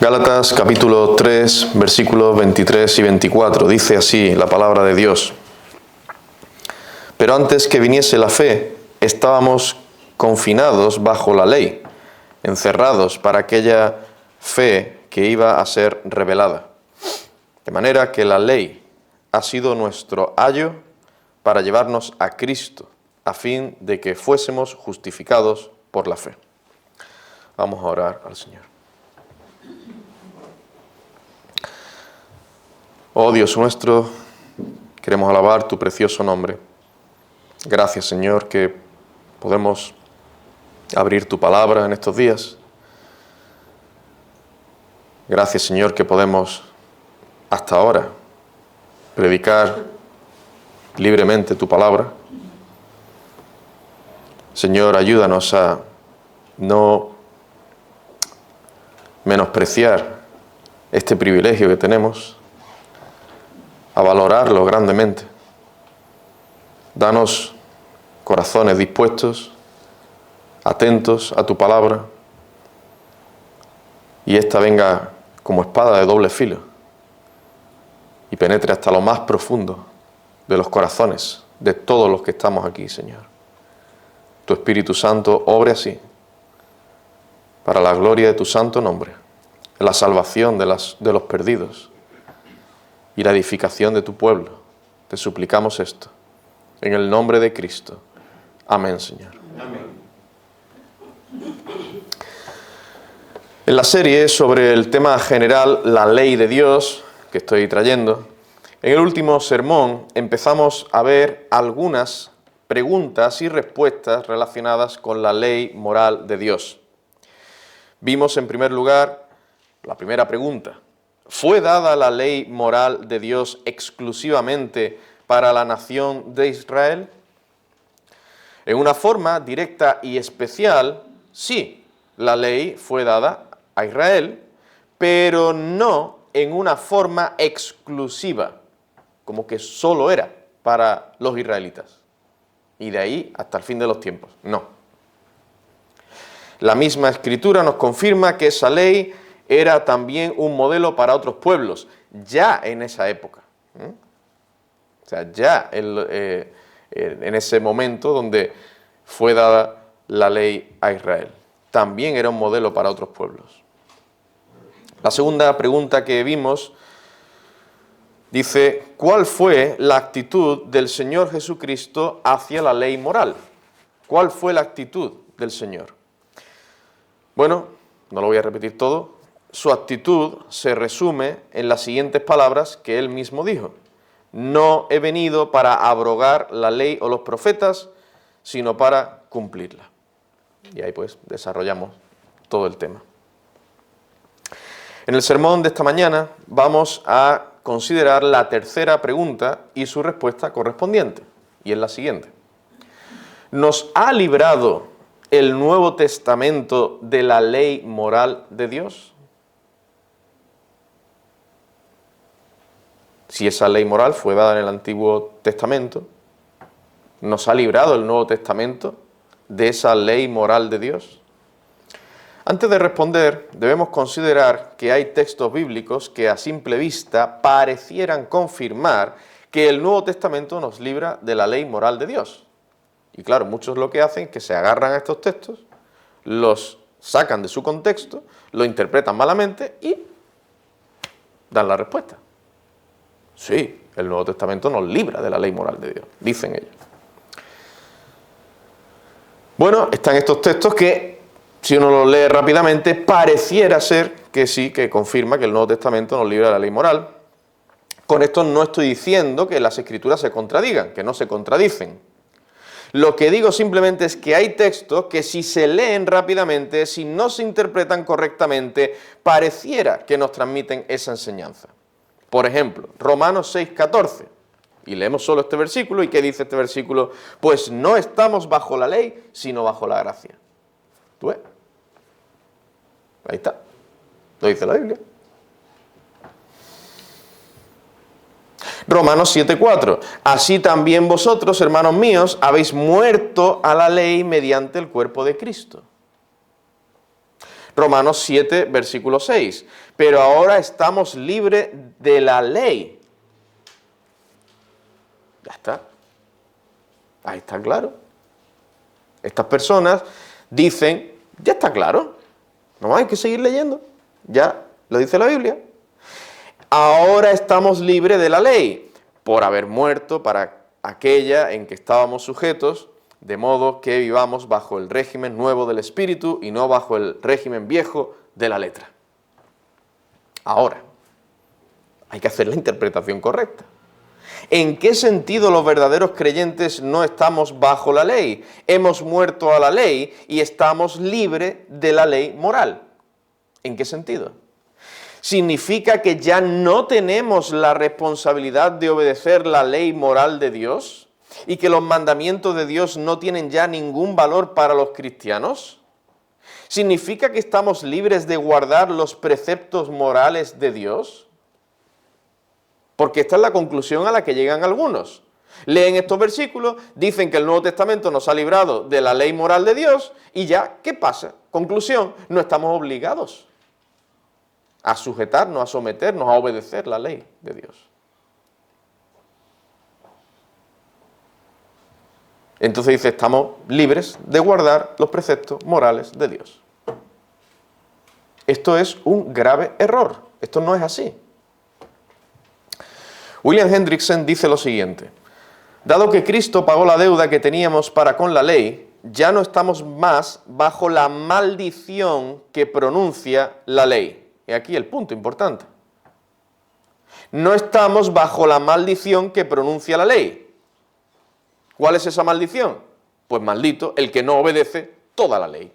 Gálatas capítulo 3, versículos 23 y 24. Dice así la palabra de Dios. Pero antes que viniese la fe, estábamos confinados bajo la ley, encerrados para aquella fe que iba a ser revelada. De manera que la ley ha sido nuestro ayo para llevarnos a Cristo, a fin de que fuésemos justificados por la fe. Vamos a orar al Señor. Oh Dios nuestro, queremos alabar tu precioso nombre. Gracias, Señor, que podemos abrir tu palabra en estos días. Gracias, Señor, que podemos hasta ahora predicar libremente tu palabra. Señor, ayúdanos a no menospreciar este privilegio que tenemos, a valorarlo grandemente. Danos corazones dispuestos, atentos a tu palabra, y ésta venga como espada de doble filo y penetre hasta lo más profundo de los corazones de todos los que estamos aquí, Señor. Tu Espíritu Santo obre así, para la gloria de tu santo nombre, en la salvación de los perdidos y la edificación de tu pueblo. Te suplicamos esto, en el nombre de Cristo. Amén, Señor. Amén. En la serie sobre el tema general, la ley de Dios, que estoy trayendo, en el último sermón empezamos a ver algunas preguntas y respuestas relacionadas con la ley moral de Dios. Vimos en primer lugar la primera pregunta: ¿fue dada la ley moral de Dios exclusivamente para la nación de Israel? En una forma directa y especial, sí, la ley fue dada a Israel, pero no en una forma exclusiva, como que solo era para los israelitas. Y de ahí hasta el fin de los tiempos. No. La misma Escritura nos confirma que esa ley era también un modelo para otros pueblos, ya en esa época. O sea, ya en ese momento donde fue dada la ley a Israel. También era un modelo para otros pueblos. La segunda pregunta que vimos dice: ¿cuál fue la actitud del Señor Jesucristo hacia la ley moral? ¿Cuál fue la actitud del Señor? Bueno, no lo voy a repetir todo. Su actitud se resume en las siguientes palabras que él mismo dijo: no he venido para abrogar la ley o los profetas, sino para cumplirla. Y ahí pues desarrollamos todo el tema. En el sermón de esta mañana vamos a considerar la tercera pregunta y su respuesta correspondiente, y es la siguiente: ¿nos ha librado el Nuevo Testamento de la ley moral de Dios? Si esa ley moral fue dada en el Antiguo Testamento, ¿nos ha librado el Nuevo Testamento de esa ley moral de Dios? Antes de responder, debemos considerar que hay textos bíblicos que a simple vista parecieran confirmar que el Nuevo Testamento nos libra de la ley moral de Dios. Y claro, muchos lo que hacen es que se agarran a estos textos, los sacan de su contexto, lo interpretan malamente y dan la respuesta. Sí, el Nuevo Testamento nos libra de la ley moral de Dios, dicen ellos. Bueno, están estos textos que, si uno los lee rápidamente, pareciera ser que sí, que confirma que el Nuevo Testamento nos libra de la ley moral. Con esto no estoy diciendo que las Escrituras se contradigan, que no se contradicen. Lo que digo simplemente es que hay textos que, si se leen rápidamente, si no se interpretan correctamente, pareciera que nos transmiten esa enseñanza. Por ejemplo, Romanos 6:14. Y leemos solo este versículo. ¿Y qué dice este versículo? Pues no estamos bajo la ley, sino bajo la gracia. ¿Tú ves? Ahí está. Lo dice la Biblia. Romanos 7:4. Así también vosotros, hermanos míos, habéis muerto a la ley mediante el cuerpo de Cristo. Romanos 7, versículo 6. Pero ahora estamos libres de la ley. Ya está. Ahí está claro. Estas personas dicen, ya está claro, no hay que seguir leyendo, ya lo dice la Biblia. Ahora estamos libres de la ley, por haber muerto para aquella en que estábamos sujetos, de modo que vivamos bajo el régimen nuevo del Espíritu y no bajo el régimen viejo de la letra. Ahora, hay que hacer la interpretación correcta. ¿En qué sentido los verdaderos creyentes no estamos bajo la ley? Hemos muerto a la ley y estamos libres de la ley moral. ¿En qué sentido? ¿Significa que ya no tenemos la responsabilidad de obedecer la ley moral de Dios? ¿Y que los mandamientos de Dios no tienen ya ningún valor para los cristianos? ¿Significa que estamos libres de guardar los preceptos morales de Dios? Porque esta es la conclusión a la que llegan algunos. Leen estos versículos, dicen que el Nuevo Testamento nos ha librado de la ley moral de Dios y ya, ¿qué pasa? Conclusión, no estamos obligados a sujetarnos, a someternos, a obedecer la ley de Dios. Entonces dice, estamos libres de guardar los preceptos morales de Dios. Esto es un grave error. Esto no es así. William Hendrickson dice lo siguiente: dado que Cristo pagó la deuda que teníamos para con la ley, ya no estamos más bajo la maldición que pronuncia la ley. Y aquí el punto importante. No estamos bajo la maldición que pronuncia la ley. ¿Cuál es esa maldición? Pues maldito el que no obedece toda la ley.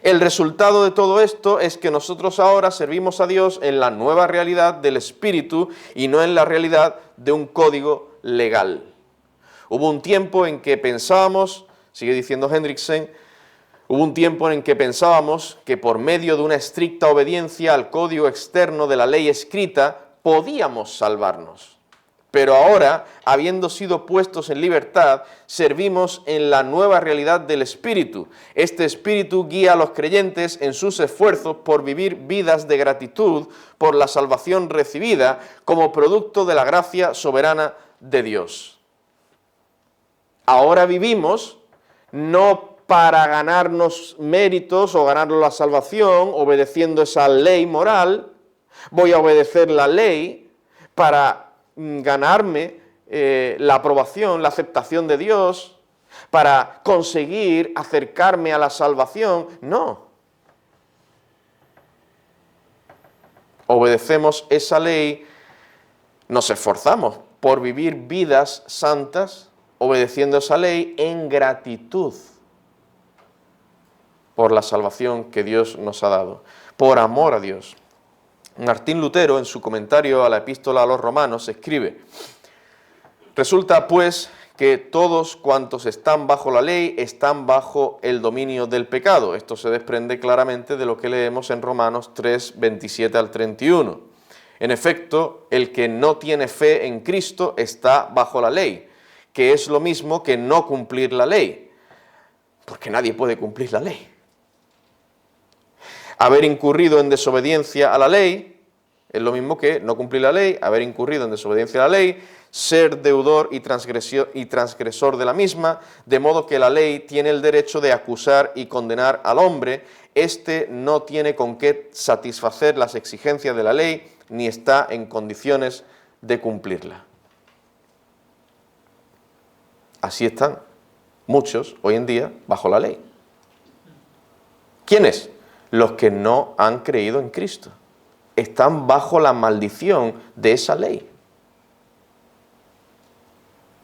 El resultado de todo esto es que nosotros ahora servimos a Dios en la nueva realidad del Espíritu y no en la realidad de un código legal. Hubo un tiempo en que pensábamos, sigue diciendo Hendrickson, hubo un tiempo en que pensábamos que por medio de una estricta obediencia al código externo de la ley escrita podíamos salvarnos. Pero ahora, habiendo sido puestos en libertad, servimos en la nueva realidad del Espíritu. Este Espíritu guía a los creyentes en sus esfuerzos por vivir vidas de gratitud por la salvación recibida como producto de la gracia soberana de Dios. Ahora vivimos no para ganarnos méritos o ganarnos la salvación obedeciendo esa ley moral. Voy a obedecer la ley para ganarme la aprobación, la aceptación de Dios, para conseguir acercarme a la salvación. No. Obedecemos esa ley, nos esforzamos por vivir vidas santas, obedeciendo esa ley en gratitud por la salvación que Dios nos ha dado, por amor a Dios. Martín Lutero, en su comentario a la Epístola a los Romanos, escribe: resulta, pues, que todos cuantos están bajo la ley están bajo el dominio del pecado. Esto se desprende claramente de lo que leemos en Romanos 3, 27 al 31. En efecto, el que no tiene fe en Cristo está bajo la ley, que es lo mismo que no cumplir la ley, porque nadie puede cumplir la ley. Haber incurrido en desobediencia a la ley es lo mismo que no cumplir la ley, haber incurrido en desobediencia a la ley, ser deudor y transgresor de la misma, de modo que la ley tiene el derecho de acusar y condenar al hombre. Este no tiene con qué satisfacer las exigencias de la ley, ni está en condiciones de cumplirla. Así están muchos hoy en día bajo la ley. ¿Quiénes? Los que no han creído en Cristo. Están bajo la maldición de esa ley.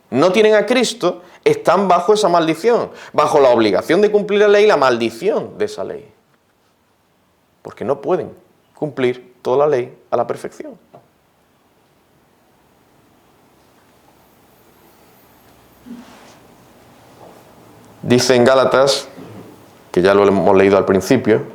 No tienen a Cristo, están bajo esa maldición, bajo la obligación de cumplir la ley y la maldición de esa ley. Porque no pueden cumplir toda la ley a la perfección. Dice en Gálatas, que ya lo hemos leído al principio,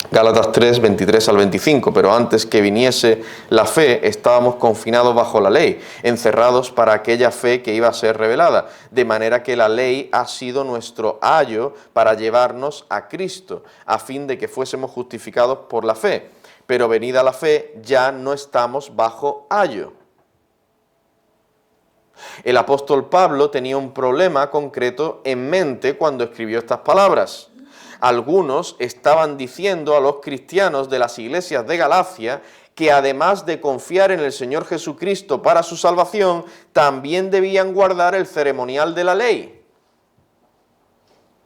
Gálatas 3, 23 al 25, pero antes que viniese la fe, estábamos confinados bajo la ley, encerrados para aquella fe que iba a ser revelada, de manera que la ley ha sido nuestro ayo para llevarnos a Cristo, a fin de que fuésemos justificados por la fe. Pero venida la fe, ya no estamos bajo ayo. El apóstol Pablo tenía un problema concreto en mente cuando escribió estas palabras. Algunos estaban diciendo a los cristianos de las iglesias de Galacia que además de confiar en el Señor Jesucristo para su salvación, también debían guardar el ceremonial de la ley.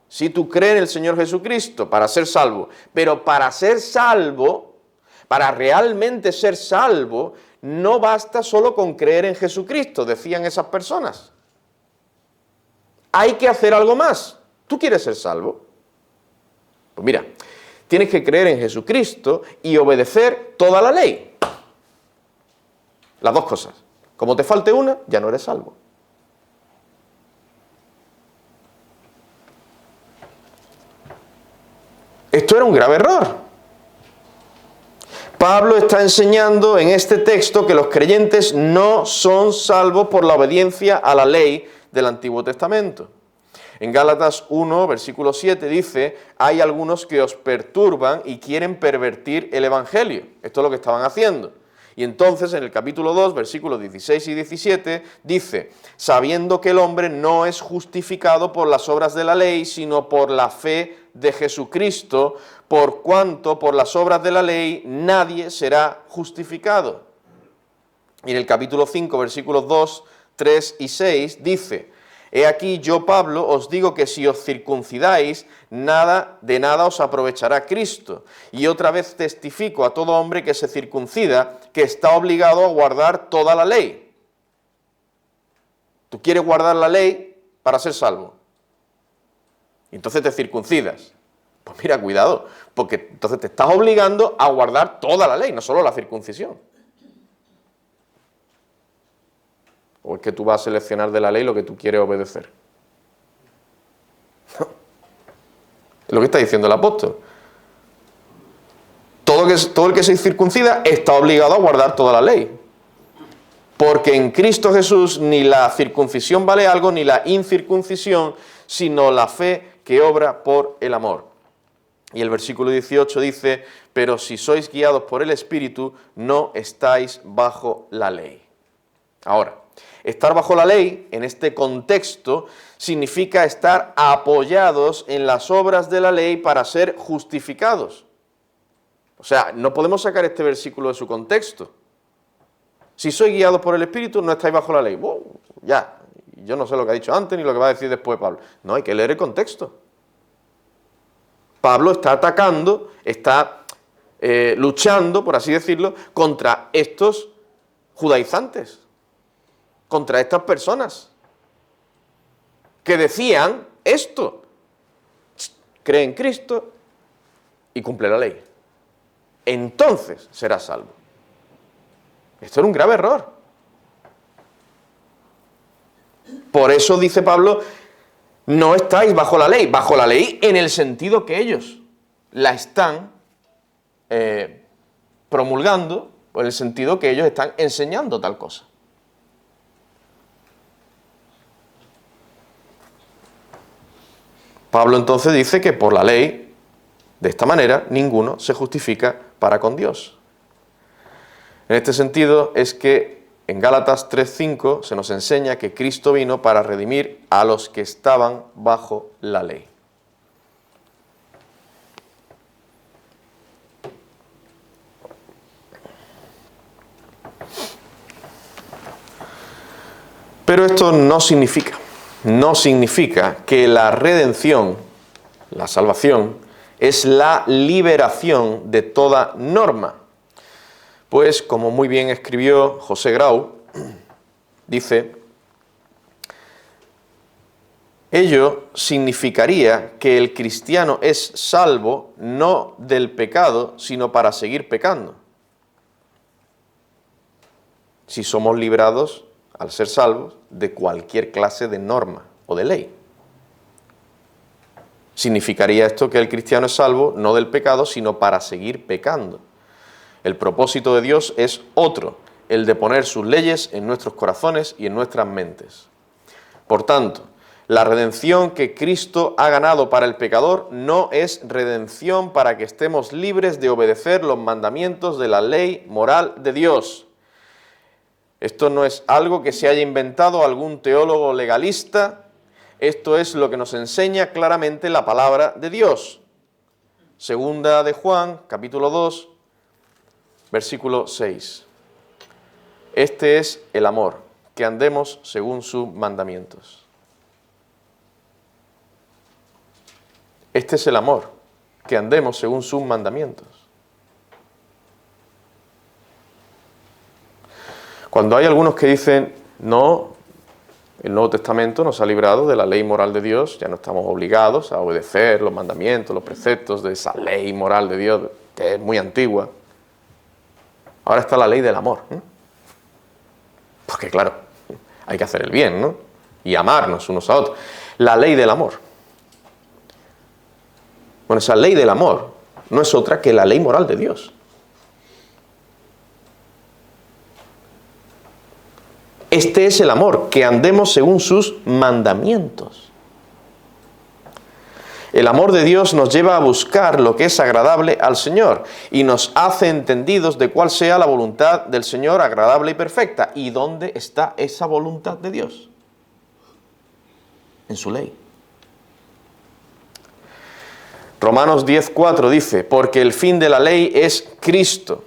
Si tú crees en el Señor Jesucristo para ser salvo, pero para ser salvo, para realmente ser salvo, no basta solo con creer en Jesucristo, decían esas personas. Hay que hacer algo más. ¿Tú quieres ser salvo? Pues mira, tienes que creer en Jesucristo y obedecer toda la ley. Las dos cosas. Como te falte una, ya no eres salvo. Esto era un grave error. Pablo está enseñando en este texto que los creyentes no son salvos por la obediencia a la ley del Antiguo Testamento. En Gálatas 1, versículo 7 dice, hay algunos que os perturban y quieren pervertir el Evangelio. Esto es lo que estaban haciendo. Y entonces en el capítulo 2, versículos 16 y 17, dice, sabiendo que el hombre no es justificado por las obras de la ley, sino por la fe de Jesucristo, por cuanto por las obras de la ley nadie será justificado. Y en el capítulo 5, versículos 2, 3 y 6 dice, he aquí yo, Pablo, os digo que si os circuncidáis, de nada os aprovechará Cristo. Y otra vez testifico a todo hombre que se circuncida, que está obligado a guardar toda la ley. Tú quieres guardar la ley para ser salvo. Y entonces te circuncidas. Pues mira, cuidado, porque entonces te estás obligando a guardar toda la ley, no solo la circuncisión. ¿O es que tú vas a seleccionar de la ley lo que tú quieres obedecer? No. Es lo que está diciendo el apóstol. Todo el que se circuncida está obligado a guardar toda la ley. Porque en Cristo Jesús ni la circuncisión vale algo, ni la incircuncisión, sino la fe que obra por el amor. Y el versículo 18 dice, pero si sois guiados por el Espíritu, no estáis bajo la ley. Ahora, estar bajo la ley, en este contexto, significa estar apoyados en las obras de la ley para ser justificados. O sea, no podemos sacar este versículo de su contexto. Si sois guiados por el Espíritu, no estáis bajo la ley. Ya, yo no sé lo que ha dicho antes ni lo que va a decir después Pablo. No, hay que leer el contexto. Pablo está atacando, está luchando, por así decirlo, contra estos judaizantes. Contra estas personas que decían esto, cree en Cristo y cumple la ley. Entonces será salvo. Esto era un grave error. Por eso dice Pablo, no estáis bajo la ley en el sentido que ellos la están promulgando, o en el sentido que ellos están enseñando tal cosa. Pablo entonces dice que por la ley, de esta manera, ninguno se justifica para con Dios. En este sentido es que en Gálatas 3:5 se nos enseña que Cristo vino para redimir a los que estaban bajo la ley. Pero esto no significa que la redención, la salvación, es la liberación de toda norma. Pues, como muy bien escribió José Grau, dice, ello significaría que el cristiano es salvo no del pecado, sino para seguir pecando. Si somos librados, al ser salvos, de cualquier clase de norma o de ley. Significaría esto que el cristiano es salvo no del pecado, sino para seguir pecando. El propósito de Dios es otro, el de poner sus leyes en nuestros corazones y en nuestras mentes. Por tanto, la redención que Cristo ha ganado para el pecador no es redención para que estemos libres de obedecer los mandamientos de la ley moral de Dios. Esto no es algo que se haya inventado algún teólogo legalista. Esto es lo que nos enseña claramente la palabra de Dios. Segunda de Juan, capítulo 2, versículo 6. Este es el amor, que andemos según sus mandamientos. Este es el amor, que andemos según sus mandamientos. Cuando hay algunos que dicen, no, el Nuevo Testamento nos ha librado de la ley moral de Dios, ya no estamos obligados a obedecer los mandamientos, los preceptos de esa ley moral de Dios, que es muy antigua. Ahora está la ley del amor. Porque claro, hay que hacer el bien, ¿no? Y amarnos unos a otros. La ley del amor. Bueno, esa ley del amor no es otra que la ley moral de Dios. Este es el amor, que andemos según sus mandamientos. El amor de Dios nos lleva a buscar lo que es agradable al Señor y nos hace entendidos de cuál sea la voluntad del Señor agradable y perfecta. ¿Y dónde está esa voluntad de Dios? En su ley. Romanos 10:4 dice, porque el fin de la ley es Cristo.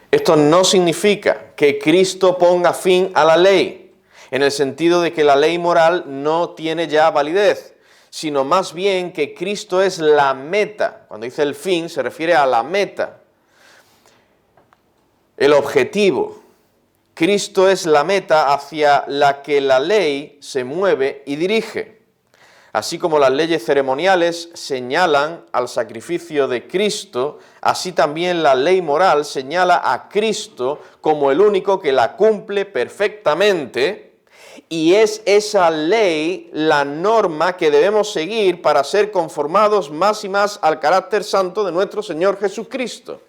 Esto no significa que Cristo ponga fin a la ley, en el sentido de que la ley moral no tiene ya validez, sino más bien que Cristo es la meta. Cuando dice el fin, se refiere a la meta, el objetivo. Cristo es la meta hacia la que la ley se mueve y dirige. Así como las leyes ceremoniales señalan al sacrificio de Cristo, así también la ley moral señala a Cristo como el único que la cumple perfectamente, y es esa ley la norma que debemos seguir para ser conformados más y más al carácter santo de nuestro Señor Jesucristo.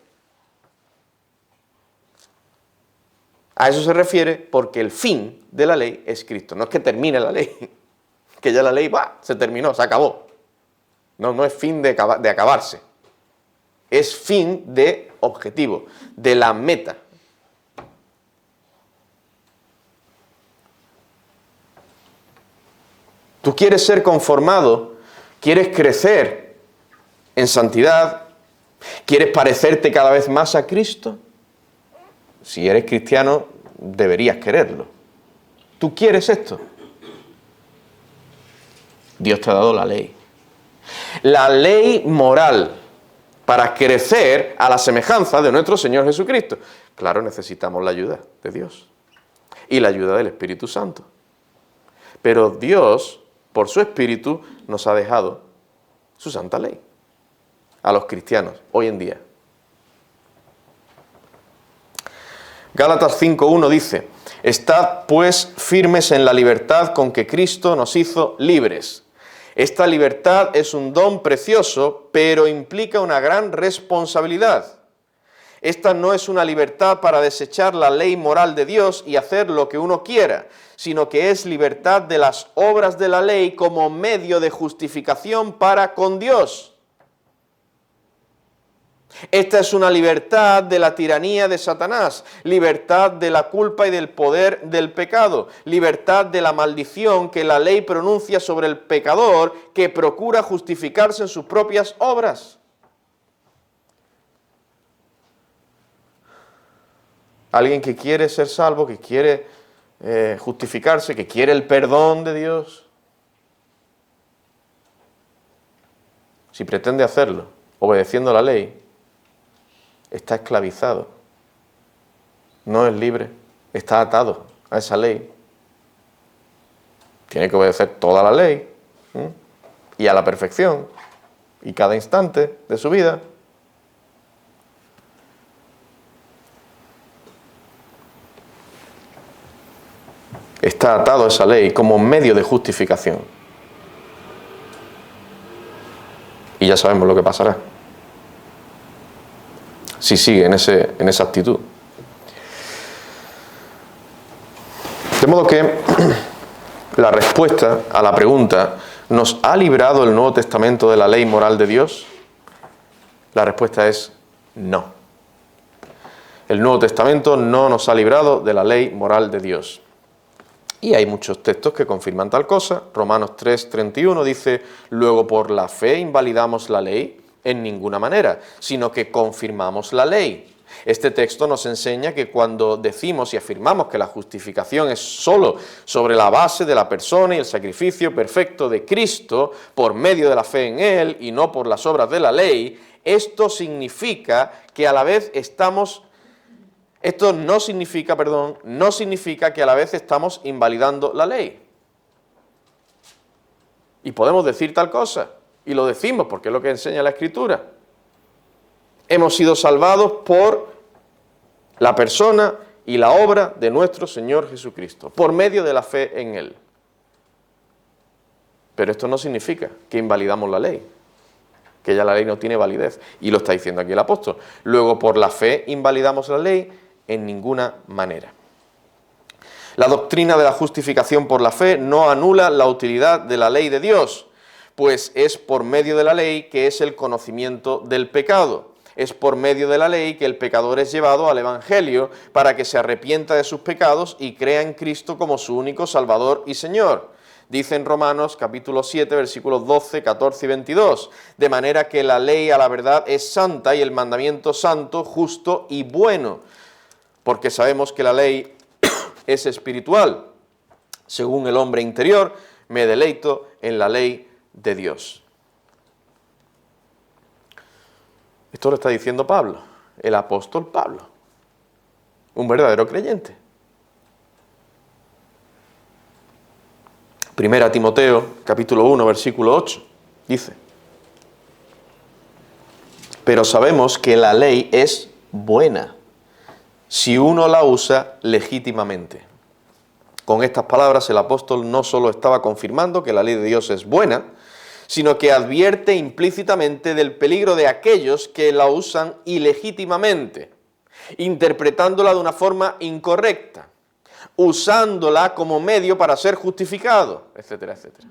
A eso se refiere porque el fin de la ley es Cristo. No es que termine la ley, que ya la ley se terminó, se acabó. No es fin de acabarse. Es fin de objetivo, de la meta. Tú quieres ser conformado, quieres crecer en santidad, quieres parecerte cada vez más a Cristo. Si eres cristiano, deberías quererlo. ¿Tú quieres esto? Dios te ha dado la ley. La ley moral para crecer a la semejanza de nuestro Señor Jesucristo. Claro, necesitamos la ayuda de Dios y la ayuda del Espíritu Santo. Pero Dios, por su Espíritu, nos ha dejado su santa ley a los cristianos hoy en día. Gálatas 5:1 dice, estad pues firmes en la libertad con que Cristo nos hizo libres. Esta libertad es un don precioso, pero implica una gran responsabilidad. Esta no es una libertad para desechar la ley moral de Dios y hacer lo que uno quiera, sino que es libertad de las obras de la ley como medio de justificación para con Dios. Esta es una libertad de la tiranía de Satanás, libertad de la culpa y del poder del pecado, libertad de la maldición que la ley pronuncia sobre el pecador que procura justificarse en sus propias obras. Alguien que quiere ser salvo, que quiere justificarse, que quiere el perdón de Dios, si pretende hacerlo obedeciendo la ley, está esclavizado, no es libre, está atado a esa ley. Tiene que obedecer toda la ley y a la perfección y cada instante de su vida. Está atado a esa ley como medio de justificación. Y ya sabemos lo que pasará si sigue en esa actitud. De modo que la respuesta a la pregunta, ¿nos ha librado el Nuevo Testamento de la ley moral de Dios? La respuesta es no. El Nuevo Testamento no nos ha librado de la ley moral de Dios. Y hay muchos textos que confirman tal cosa. Romanos 3:31 dice: luego por la fe invalidamos la ley, en ninguna manera, sino que confirmamos la ley. Este texto nos enseña que cuando decimos y afirmamos que la justificación es solo sobre la base de la persona y el sacrificio perfecto de Cristo por medio de la fe en Él y no por las obras de la ley, esto significa que a la vez no significa que a la vez estamos invalidando la ley. Y podemos decir tal cosa, y lo decimos porque es lo que enseña la Escritura. Hemos sido salvados por la persona y la obra de nuestro Señor Jesucristo, por medio de la fe en Él. Pero esto no significa que invalidamos la ley, que ya la ley no tiene validez, y lo está diciendo aquí el apóstol. Luego, por la fe invalidamos la ley, en ninguna manera. La doctrina de la justificación por la fe no anula la utilidad de la ley de Dios, pues es por medio de la ley que es el conocimiento del pecado. Es por medio de la ley que el pecador es llevado al Evangelio para que se arrepienta de sus pecados y crea en Cristo como su único Salvador y Señor. Dice en Romanos capítulo 7, versículos 12, 14 y 22, de manera que la ley a la verdad es santa y el mandamiento santo, justo y bueno, porque sabemos que la ley es espiritual. Según el hombre interior, me deleito en la ley de Dios. Esto lo está diciendo Pablo, el apóstol Pablo, un verdadero creyente. Primera Timoteo, capítulo 1, versículo 8, dice: pero sabemos que la ley es buena si uno la usa legítimamente. Con estas palabras el apóstol no solo estaba confirmando que la ley de Dios es buena, sino que advierte implícitamente del peligro de aquellos que la usan ilegítimamente, interpretándola de una forma incorrecta, usándola como medio para ser justificado, etcétera, etcétera.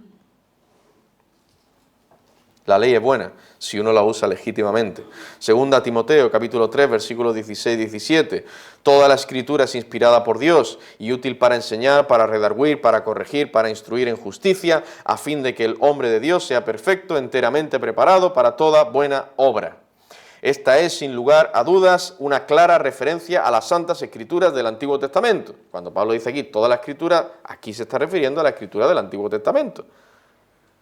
La ley es buena si uno la usa legítimamente. Segunda Timoteo, capítulo 3, versículos 16 y 17. Toda la Escritura es inspirada por Dios y útil para enseñar, para redarguir, para corregir, para instruir en justicia, a fin de que el hombre de Dios sea perfecto, enteramente preparado para toda buena obra. Esta es, sin lugar a dudas, una clara referencia a las Santas Escrituras del Antiguo Testamento. Cuando Pablo dice aquí toda la Escritura, aquí se está refiriendo a la Escritura del Antiguo Testamento.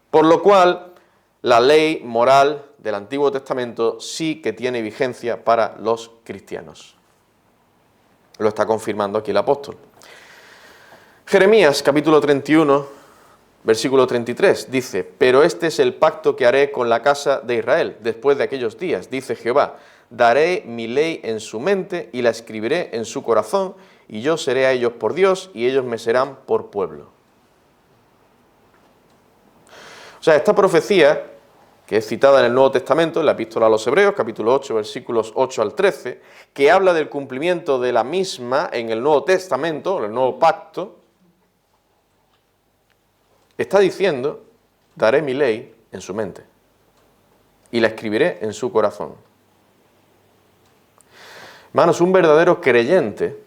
Por lo cual, la ley moral del Antiguo Testamento sí que tiene vigencia para los cristianos. Lo está confirmando aquí el apóstol. Jeremías, capítulo 31, versículo 33, dice: pero este es el pacto que haré con la casa de Israel después de aquellos días, dice Jehová, daré mi ley en su mente y la escribiré en su corazón, y yo seré a ellos por Dios y ellos me serán por pueblo. O sea, esta profecía, que es citada en el Nuevo Testamento, en la Epístola a los Hebreos, capítulo 8, versículos 8 al 13, que habla del cumplimiento de la misma en el Nuevo Testamento, en el Nuevo Pacto, está diciendo: daré mi ley en su mente y la escribiré en su corazón. Hermanos, un verdadero creyente,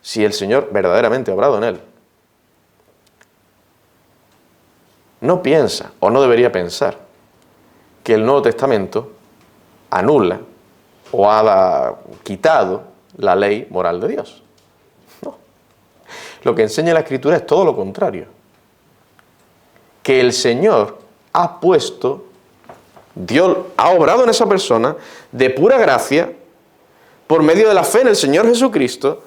si el Señor verdaderamente ha obrado en él, no piensa, o no debería pensar, que el Nuevo Testamento anula o ha quitado la ley moral de Dios. No. Lo que enseña la Escritura es todo lo contrario. Que el Señor ha puesto, Dios ha obrado en esa persona de pura gracia, por medio de la fe en el Señor Jesucristo,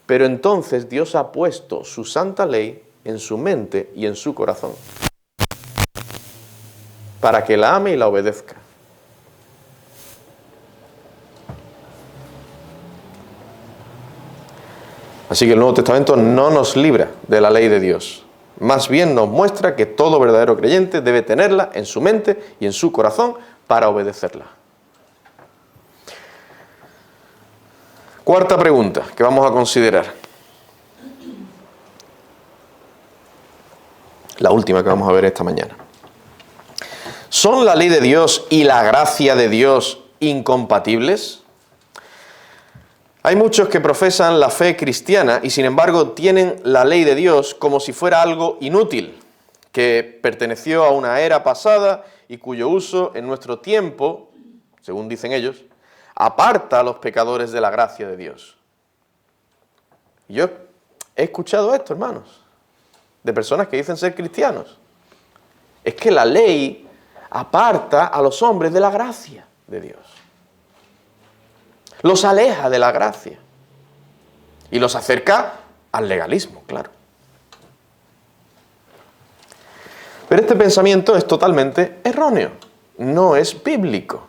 pero entonces Dios ha puesto su santa ley en su mente y en su corazón, para que la ame y la obedezca. Así que el Nuevo Testamento no nos libra de la ley de Dios. Más bien nos muestra que todo verdadero creyente debe tenerla en su mente y en su corazón para obedecerla. Cuarta pregunta que vamos a considerar. La última que vamos a ver esta mañana. ¿Son la ley de Dios y la gracia de Dios incompatibles? Hay muchos que profesan la fe cristiana y sin embargo tienen la ley de Dios como si fuera algo inútil, que perteneció a una era pasada y cuyo uso en nuestro tiempo, según dicen ellos, aparta a los pecadores de la gracia de Dios. Yo he escuchado esto, hermanos, de personas que dicen ser cristianos. Es que la ley aparta a los hombres de la gracia de Dios. Los aleja de la gracia y los acerca al legalismo, claro. Pero este pensamiento es totalmente erróneo, no es bíblico.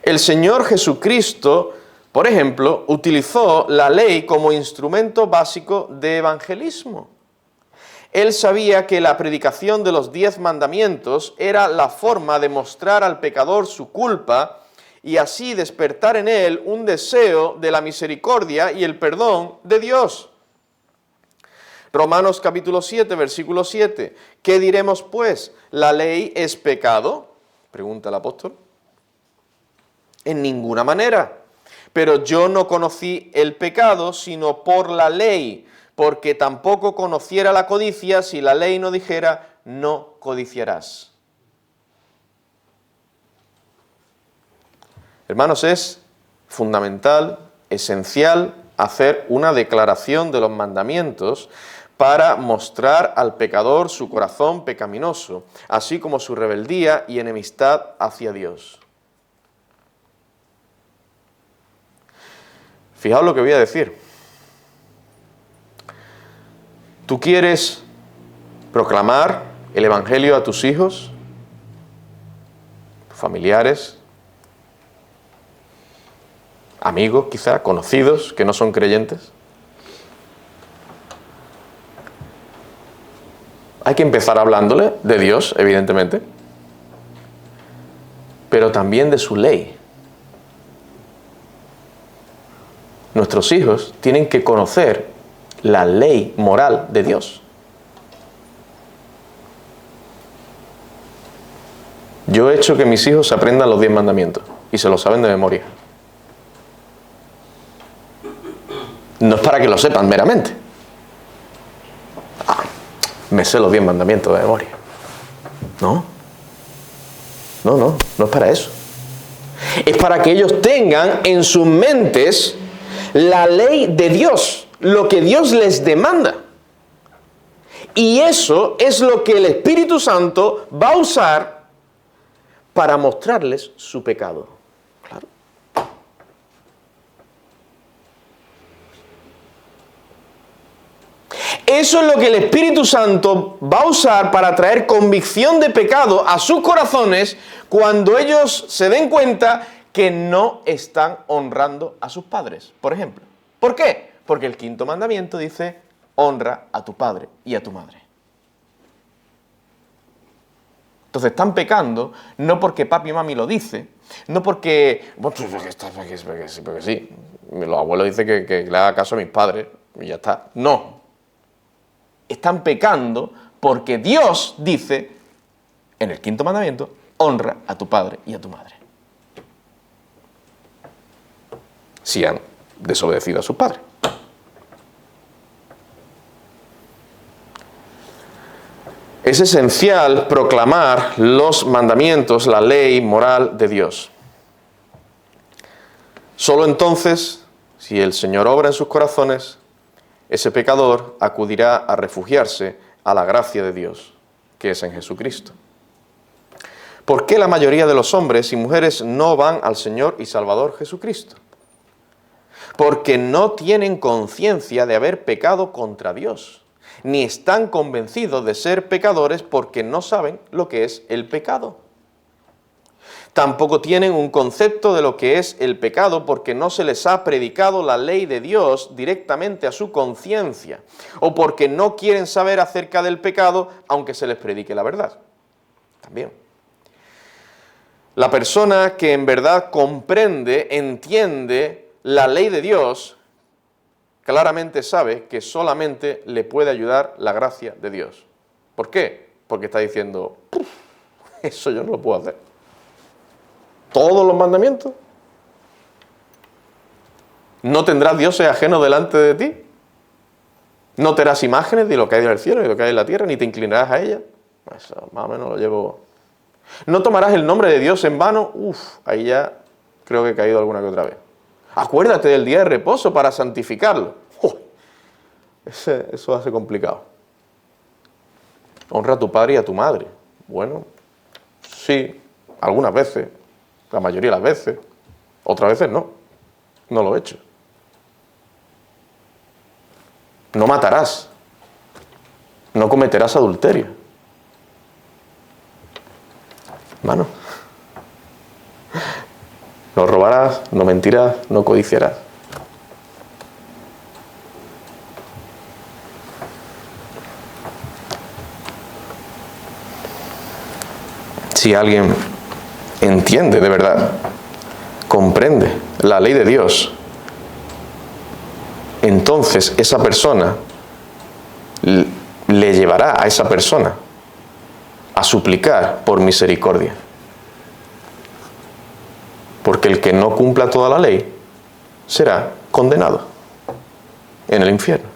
El Señor Jesucristo, por ejemplo, utilizó la ley como instrumento básico de evangelismo. Él sabía que la predicación de los 10 mandamientos era la forma de mostrar al pecador su culpa y así despertar en él un deseo de la misericordia y el perdón de Dios. Romanos capítulo 7, versículo 7. ¿Qué diremos pues? ¿La ley es pecado?, pregunta el apóstol. En ninguna manera. Pero yo no conocí el pecado sino por la ley, porque tampoco conociera la codicia si la ley no dijera, no codiciarás. Hermanos, es fundamental, esencial, hacer una declaración de los mandamientos para mostrar al pecador su corazón pecaminoso, así como su rebeldía y enemistad hacia Dios. Fijaos lo que voy a decir. ¿Tú quieres proclamar el Evangelio a tus hijos, familiares, amigos quizá, conocidos que no son creyentes? Hay que empezar hablándole de Dios, evidentemente, pero también de su ley. Nuestros hijos tienen que conocer la ley moral de Dios. Yo he hecho que mis hijos aprendan los 10 mandamientos y se los saben de memoria. No es para que lo sepan meramente. Me sé los 10 mandamientos de memoria. No es para eso. Es para que ellos tengan en sus mentes la ley de Dios, lo que Dios les demanda. Y eso es lo que el Espíritu Santo va a usar para mostrarles su pecado. Claro. Eso es lo que el Espíritu Santo va a usar para traer convicción de pecado a sus corazones cuando ellos se den cuenta que no están honrando a sus padres, por ejemplo. ¿Por qué? Porque el 5.º mandamiento dice, honra a tu padre y a tu madre. Entonces están pecando no porque papi y mami lo dice, no porque sí, los abuelos dicen que le haga caso a mis padres y ya está. No. Están pecando porque Dios dice, en el 5.º mandamiento, honra a tu padre y a tu madre. Si han desobedecido a sus padres. Es esencial proclamar los mandamientos, la ley moral de Dios. Solo entonces, si el Señor obra en sus corazones, ese pecador acudirá a refugiarse a la gracia de Dios, que es en Jesucristo. ¿Por qué la mayoría de los hombres y mujeres no van al Señor y Salvador Jesucristo? Porque no tienen conciencia de haber pecado contra Dios, ni están convencidos de ser pecadores porque no saben lo que es el pecado. Tampoco tienen un concepto de lo que es el pecado porque no se les ha predicado la ley de Dios directamente a su conciencia, o porque no quieren saber acerca del pecado aunque se les predique la verdad. También. La persona que en verdad comprende, entiende la ley de Dios, claramente sabe que solamente le puede ayudar la gracia de Dios. ¿Por qué? Porque está diciendo, eso yo no lo puedo hacer. Todos los mandamientos. No tendrás dioses ajenos delante de ti. No te harás imágenes de lo que hay en el cielo y lo que hay en la tierra, ni te inclinarás a ella. Eso más o menos lo llevo. No tomarás el nombre de Dios en vano. Ahí ya creo que he caído alguna que otra vez. Acuérdate del día de reposo para santificarlo. Eso hace complicado. Honra a tu padre y a tu madre. Bueno, sí, algunas veces, la mayoría de las veces. Otras veces no. No lo he hecho. No matarás. No cometerás adulterio. Hermano, no robarás, no mentirás, no codiciarás. Si alguien entiende de verdad, comprende la ley de Dios, entonces esa persona le llevará a esa persona a suplicar por misericordia. Porque el que no cumpla toda la ley será condenado en el infierno.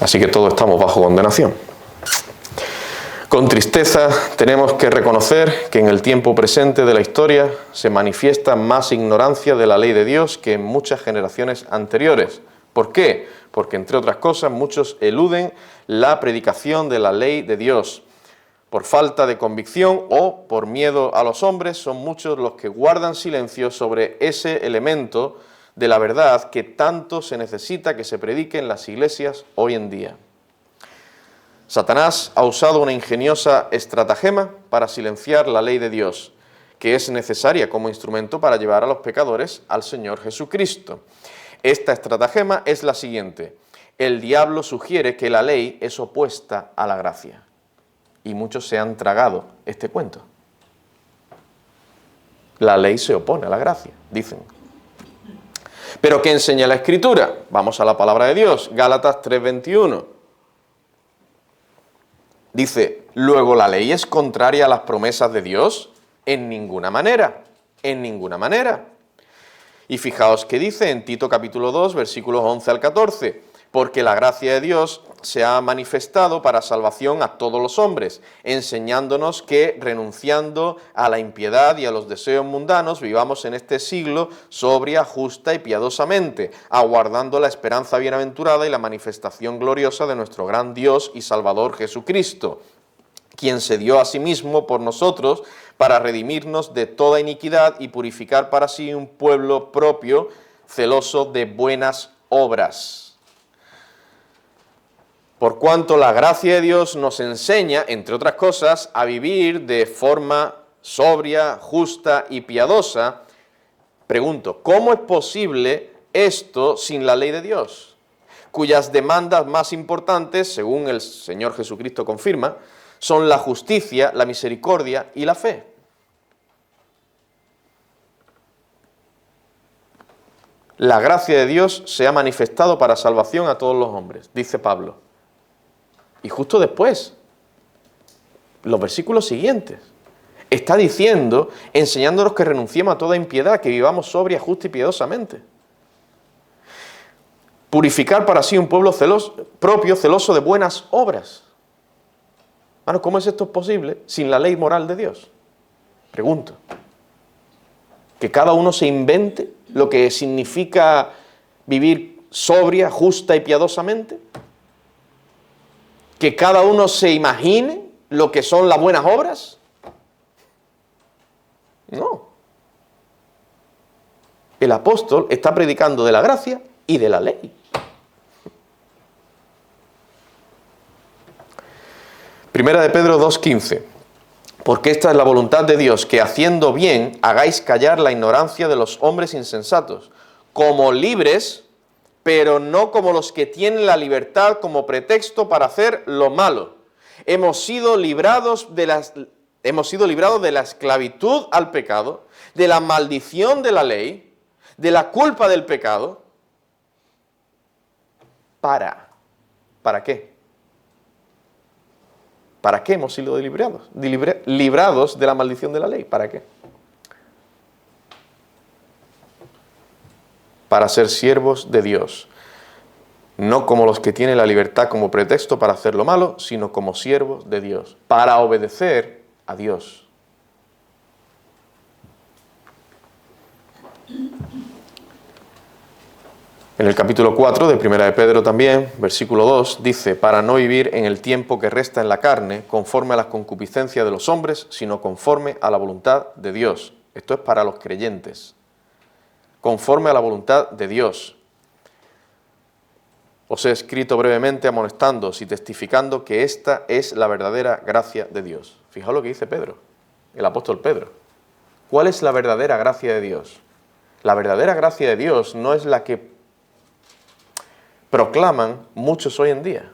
Así que todos estamos bajo condenación. Con tristeza tenemos que reconocer que en el tiempo presente de la historia se manifiesta más ignorancia de la ley de Dios que en muchas generaciones anteriores. ¿Por qué? Porque, entre otras cosas, muchos eluden la predicación de la ley de Dios. Por falta de convicción o por miedo a los hombres, son muchos los que guardan silencio sobre ese elemento de la verdad que tanto se necesita que se predique en las iglesias hoy en día. Satanás ha usado una ingeniosa estratagema para silenciar la ley de Dios, que es necesaria como instrumento para llevar a los pecadores al Señor Jesucristo. Esta estratagema es la siguiente: el diablo sugiere que la ley es opuesta a la gracia. Y muchos se han tragado este cuento. La ley se opone a la gracia, dicen. ¿Pero qué enseña la Escritura? Vamos a la palabra de Dios, Gálatas 3:21. Dice, ¿luego la ley es contraria a las promesas de Dios? En ninguna manera, en ninguna manera. Y fijaos que dice en Tito capítulo 2, versículos 11 al 14, porque la gracia de Dios se ha manifestado para salvación a todos los hombres, enseñándonos que, renunciando a la impiedad y a los deseos mundanos, vivamos en este siglo sobria, justa y piadosamente, aguardando la esperanza bienaventurada y la manifestación gloriosa de nuestro gran Dios y Salvador Jesucristo, quien se dio a sí mismo por nosotros para redimirnos de toda iniquidad y purificar para sí un pueblo propio, celoso de buenas obras. Por cuanto la gracia de Dios nos enseña, entre otras cosas, a vivir de forma sobria, justa y piadosa, pregunto, ¿cómo es posible esto sin la ley de Dios? Cuyas demandas más importantes, según el Señor Jesucristo confirma, son la justicia, la misericordia y la fe. La gracia de Dios se ha manifestado para salvación a todos los hombres, dice Pablo. Y justo después, los versículos siguientes, está diciendo, enseñándonos que renunciemos a toda impiedad, que vivamos sobria, justa y piadosamente. Purificar para sí un pueblo propio, celoso de buenas obras. Bueno, ¿cómo es esto posible sin la ley moral de Dios? Pregunto. Que cada uno se invente lo que significa vivir sobria, justa y piadosamente. Que cada uno se imagine lo que son las buenas obras. No. El apóstol está predicando de la gracia y de la ley. Primera de Pedro 2:15. Porque esta es la voluntad de Dios, que haciendo bien hagáis callar la ignorancia de los hombres insensatos, como libres, pero no como los que tienen la libertad como pretexto para hacer lo malo. Hemos sido librados de la esclavitud al pecado, de la maldición de la ley, de la culpa del pecado. ¿Para qué? ¿Para qué hemos sido librados de la maldición de la ley? ¿Para qué? Para ser siervos de Dios. No como los que tienen la libertad como pretexto para hacer lo malo, sino como siervos de Dios. Para obedecer a Dios. En el capítulo 4 de Primera de Pedro también, versículo 2, dice: para no vivir en el tiempo que resta en la carne, conforme a las concupiscencias de los hombres, sino conforme a la voluntad de Dios. Esto es para los creyentes. Conforme a la voluntad de Dios. Os he escrito brevemente amonestándoos y testificando que esta es la verdadera gracia de Dios. Fijaos lo que dice Pedro, el apóstol Pedro. ¿Cuál es la verdadera gracia de Dios? La verdadera gracia de Dios no es la que proclaman muchos hoy en día.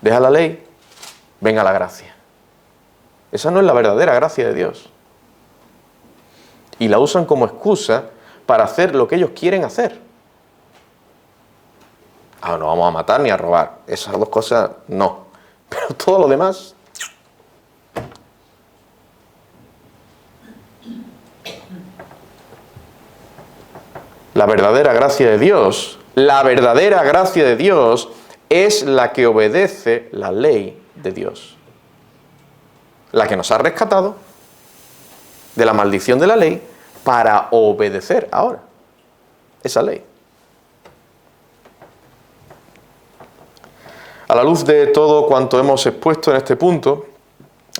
Deja la ley, venga la gracia. Esa no es la verdadera gracia de Dios. Y la usan como excusa para hacer lo que ellos quieren hacer. No vamos a matar ni a robar. Esas dos cosas no. Pero todo lo demás... La verdadera gracia de Dios es la que obedece la ley de Dios. La que nos ha rescatado de la maldición de la ley para obedecer ahora esa ley. A la luz de todo cuanto hemos expuesto en este punto,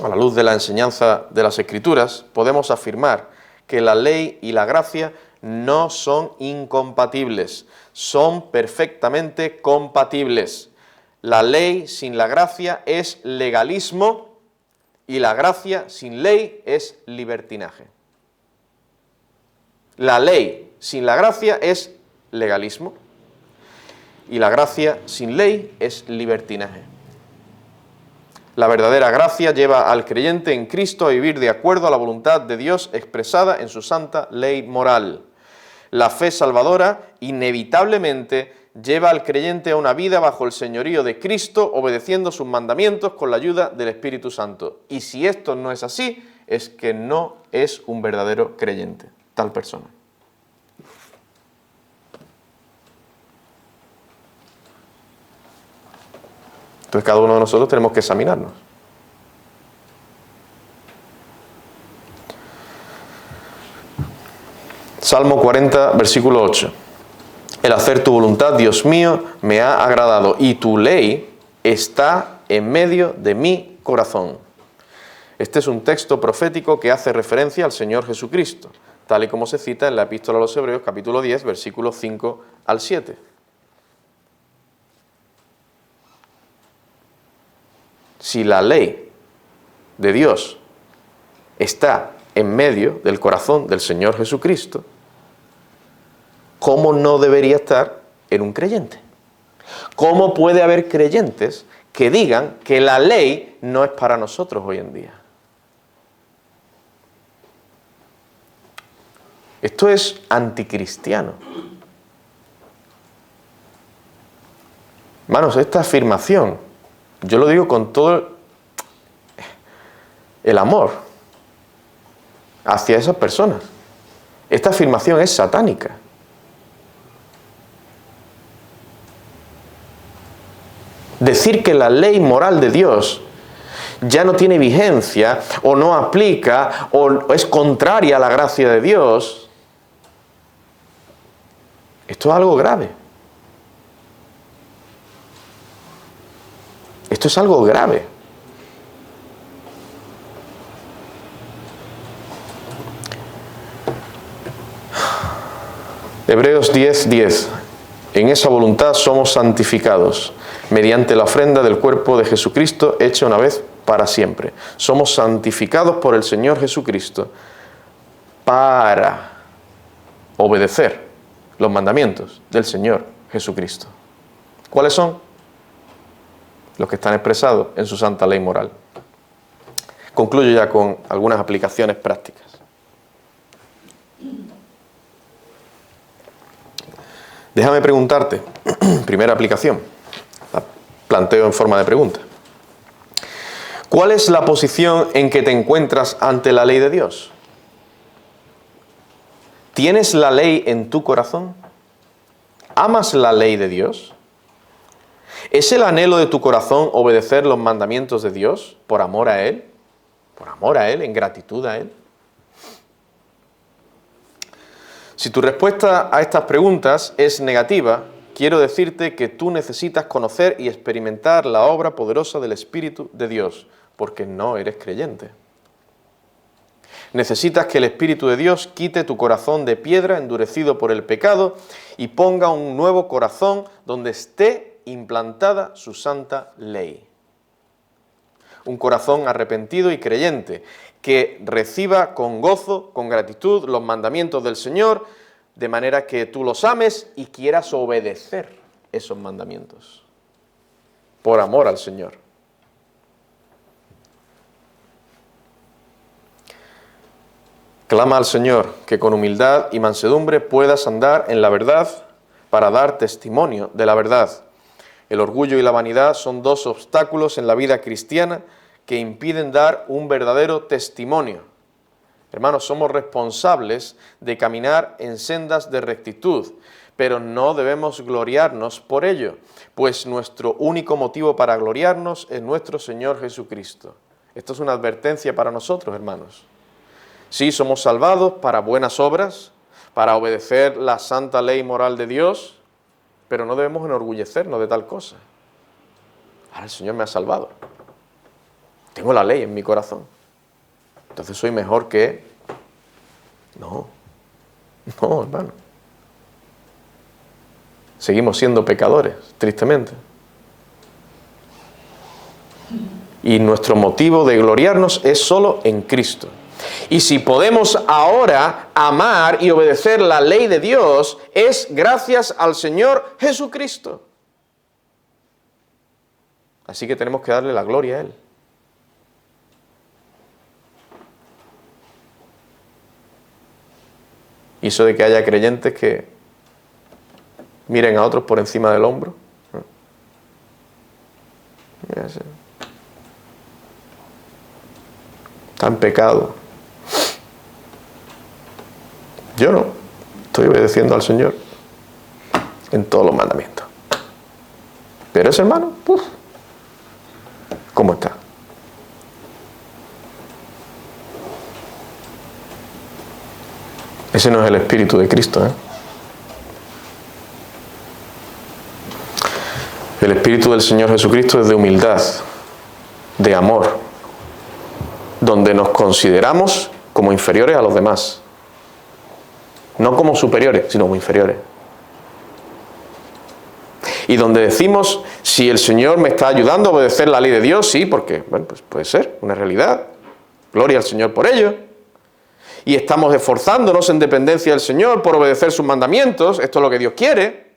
a la luz de la enseñanza de las Escrituras, podemos afirmar que la ley y la gracia no son incompatibles, son perfectamente compatibles. La ley sin la gracia es legalismo y la gracia sin ley es libertinaje. La ley sin la gracia es legalismo y la gracia sin ley es libertinaje. La verdadera gracia lleva al creyente en Cristo a vivir de acuerdo a la voluntad de Dios expresada en su santa ley moral. La fe salvadora inevitablemente lleva al creyente a una vida bajo el señorío de Cristo, obedeciendo sus mandamientos con la ayuda del Espíritu Santo. Y si esto no es así, es que no es un verdadero creyente, tal persona. Entonces cada uno de nosotros tenemos que examinarnos. Salmo 40, versículo 8. El hacer tu voluntad, Dios mío, me ha agradado, y tu ley está en medio de mi corazón. Este es un texto profético que hace referencia al Señor Jesucristo, tal y como se cita en la Epístola a los Hebreos, capítulo 10, versículos 5 al 7. Si la ley de Dios está en medio del corazón del Señor Jesucristo, ¿cómo no debería estar en un creyente? ¿Cómo puede haber creyentes que digan que la ley no es para nosotros hoy en día? Esto es anticristiano. Hermanos, esta afirmación, yo lo digo con todo el amor hacia esas personas. Esta afirmación es satánica. Decir que la ley moral de Dios ya no tiene vigencia o no aplica o es contraria a la gracia de Dios, esto es algo grave. Esto es algo grave. Hebreos 10:10. En esa voluntad somos santificados, mediante la ofrenda del cuerpo de Jesucristo hecha una vez para siempre. Somos santificados por el Señor Jesucristo para obedecer los mandamientos del Señor Jesucristo. ¿Cuáles son? Los que están expresados en su santa ley moral. Concluyo ya con algunas aplicaciones prácticas. Déjame preguntarte, primera aplicación, la planteo en forma de pregunta. ¿Cuál es la posición en que te encuentras ante la ley de Dios? ¿Tienes la ley en tu corazón? ¿Amas la ley de Dios? ¿Es el anhelo de tu corazón obedecer los mandamientos de Dios por amor a Él? ¿Por amor a Él, en gratitud a Él? Si tu respuesta a estas preguntas es negativa, quiero decirte que tú necesitas conocer y experimentar la obra poderosa del Espíritu de Dios, porque no eres creyente. Necesitas que el Espíritu de Dios quite tu corazón de piedra endurecido por el pecado y ponga un nuevo corazón donde esté implantada su santa ley. Un corazón arrepentido y creyente, que reciba con gozo, con gratitud, los mandamientos del Señor, de manera que tú los ames y quieras obedecer esos mandamientos, por amor al Señor. Clama al Señor que con humildad y mansedumbre puedas andar en la verdad para dar testimonio de la verdad. El orgullo y la vanidad son dos obstáculos en la vida cristiana que impiden dar un verdadero testimonio. Hermanos, somos responsables de caminar en sendas de rectitud, pero no debemos gloriarnos por ello, pues nuestro único motivo para gloriarnos es nuestro Señor Jesucristo. Esto es una advertencia para nosotros, hermanos. Sí, somos salvados para buenas obras, para obedecer la santa ley moral de Dios, pero no debemos enorgullecernos de tal cosa. Ahora el Señor me ha salvado. Tengo la ley en mi corazón. Entonces soy mejor que... No, hermano. Seguimos siendo pecadores, tristemente. Y nuestro motivo de gloriarnos es solo en Cristo. Y si podemos ahora amar y obedecer la ley de Dios, es gracias al Señor Jesucristo. Así que tenemos que darle la gloria a Él. Y eso de que haya creyentes que miren a otros por encima del hombro. Está en pecado. Yo no. Estoy obedeciendo al Señor en todos los mandamientos. Pero ese hermano, ¿cómo está? Ese no es el Espíritu de Cristo, ¿eh? El Espíritu del Señor Jesucristo es de humildad, de amor, donde nos consideramos como inferiores a los demás. No como superiores, sino como inferiores. Y donde decimos, si el Señor me está ayudando a obedecer la ley de Dios, sí, porque, bueno, pues puede ser una realidad. Gloria al Señor por ello. Y estamos esforzándonos en dependencia del Señor por obedecer sus mandamientos. Esto es lo que Dios quiere.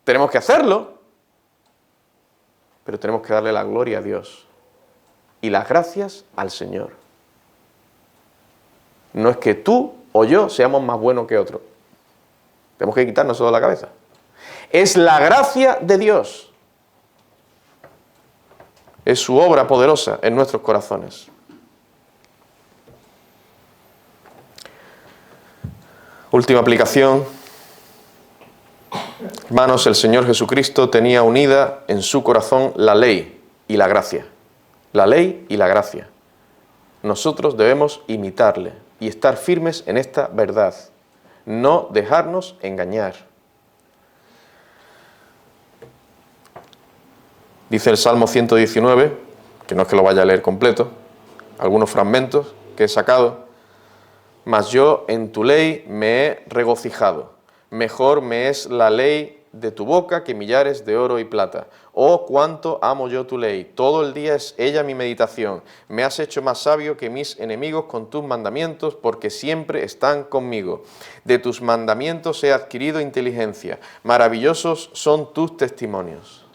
Tenemos que hacerlo. Pero tenemos que darle la gloria a Dios. Y las gracias al Señor. No es que tú o yo seamos más buenos que otros. Tenemos que quitarnos eso de la cabeza. Es la gracia de Dios. Es su obra poderosa en nuestros corazones. Última aplicación. Hermanos, el Señor Jesucristo tenía unida en su corazón la ley y la gracia. La ley y la gracia. Nosotros debemos imitarle y estar firmes en esta verdad. No dejarnos engañar. Dice el Salmo 119, que no es que lo vaya a leer completo, algunos fragmentos que he sacado. Mas yo en tu ley me he regocijado. Mejor me es la ley de tu boca que millares de oro y plata. Oh, cuánto amo yo tu ley. Todo el día es ella mi meditación. Me has hecho más sabio que mis enemigos con tus mandamientos, porque siempre están conmigo. De tus mandamientos he adquirido inteligencia. Maravillosos son tus testimonios.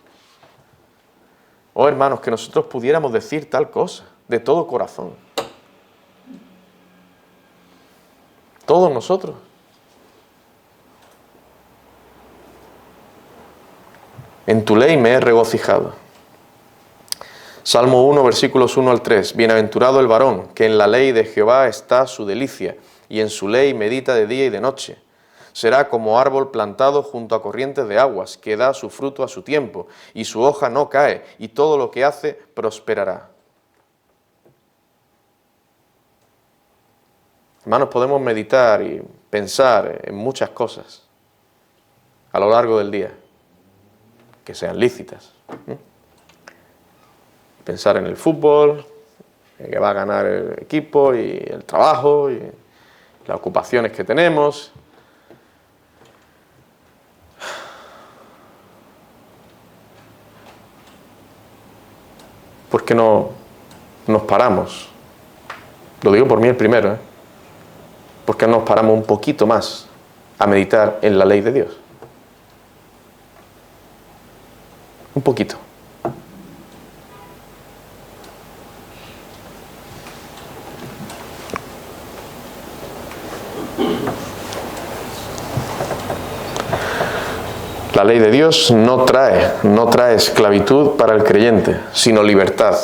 Oh, hermanos, que nosotros pudiéramos decir tal cosa de todo corazón. Todos nosotros. En tu ley me he regocijado. Salmo 1, versículos 1 al 3. Bienaventurado el varón, que en la ley de Jehová está su delicia, y en su ley medita de día y de noche. Será como árbol plantado junto a corrientes de aguas, que da su fruto a su tiempo, y su hoja no cae, y todo lo que hace prosperará. Hermanos, podemos meditar y pensar en muchas cosas a lo largo del día, que sean lícitas. Pensar en el fútbol, en que va a ganar el equipo y el trabajo y las ocupaciones que tenemos. ¿Por qué no nos paramos? Lo digo por mí el primero, ¿Por qué no nos paramos un poquito más a meditar en la ley de Dios? Un poquito. La ley de Dios no trae esclavitud para el creyente, sino libertad.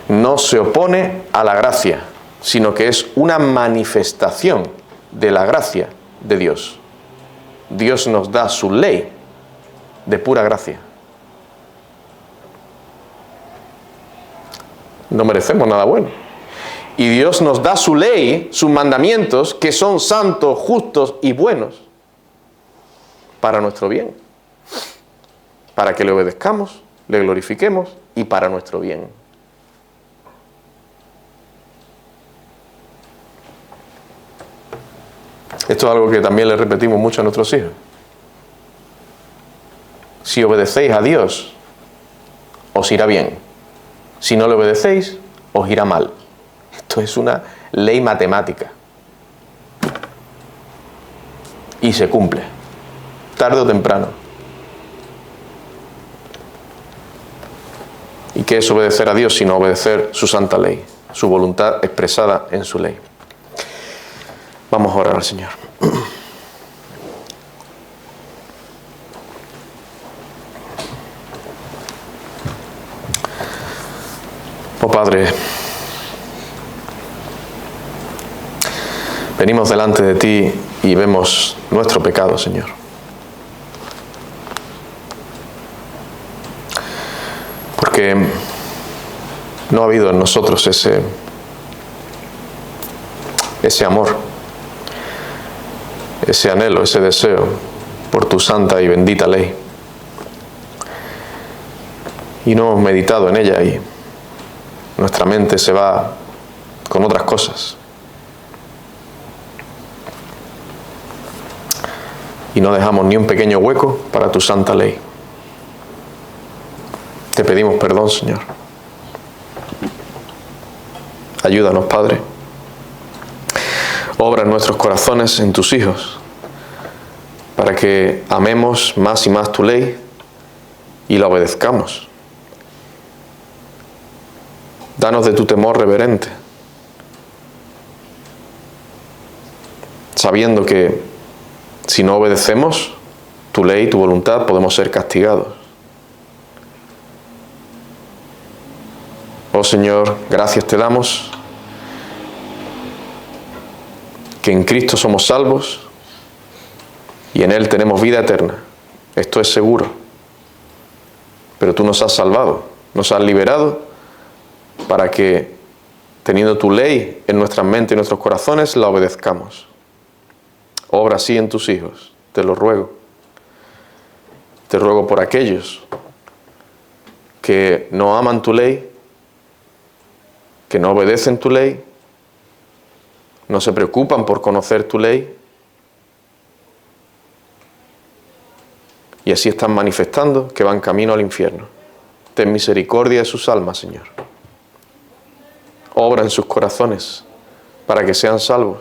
No se opone a la gracia, sino que es una manifestación de la gracia de Dios. Dios nos da su ley de pura gracia. No merecemos nada bueno. Y Dios nos da su ley, sus mandamientos, que son santos, justos y buenos, para nuestro bien, para que le obedezcamos, le glorifiquemos y para nuestro bien. Esto es algo que también le repetimos mucho a nuestros hijos. Si obedecéis a Dios, os irá bien. Si no le obedecéis, os irá mal. Esto es una ley matemática. Y se cumple, tarde o temprano. ¿Y qué es obedecer a Dios sino obedecer su santa ley, su voluntad expresada en su ley? Vamos a orar al Señor. Oh Padre, venimos delante de ti y vemos nuestro pecado, Señor. Porque no ha habido en nosotros ese amor, ese anhelo, ese deseo por tu santa y bendita ley. Y no hemos meditado en ella y nuestra mente se va con otras cosas. Y no dejamos ni un pequeño hueco para tu santa ley. Te pedimos perdón, Señor. Ayúdanos, Padre. Obra en nuestros corazones, en tus hijos, para que amemos más y más tu ley y la obedezcamos. Danos de tu temor reverente, sabiendo que si no obedecemos tu ley, tu voluntad, podemos ser castigados. Oh Señor, gracias te damos que en Cristo somos salvos y en Él tenemos vida eterna. Esto es seguro. Pero tú nos has salvado, nos has liberado para que, teniendo tu ley en nuestras mentes y nuestros corazones, la obedezcamos. Obra así en tus hijos, te lo ruego. Te ruego por aquellos que no aman tu ley, que no obedecen tu ley, no se preocupan por conocer tu ley. y así están manifestando que van camino al infierno. Ten misericordia de sus almas, Señor. Obra en sus corazones para que sean salvos.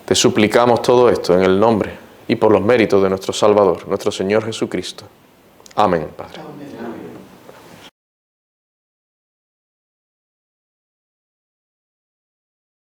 Te suplicamos todo esto en el nombre y por los méritos de nuestro Salvador, nuestro Señor Jesucristo. Amén, Padre.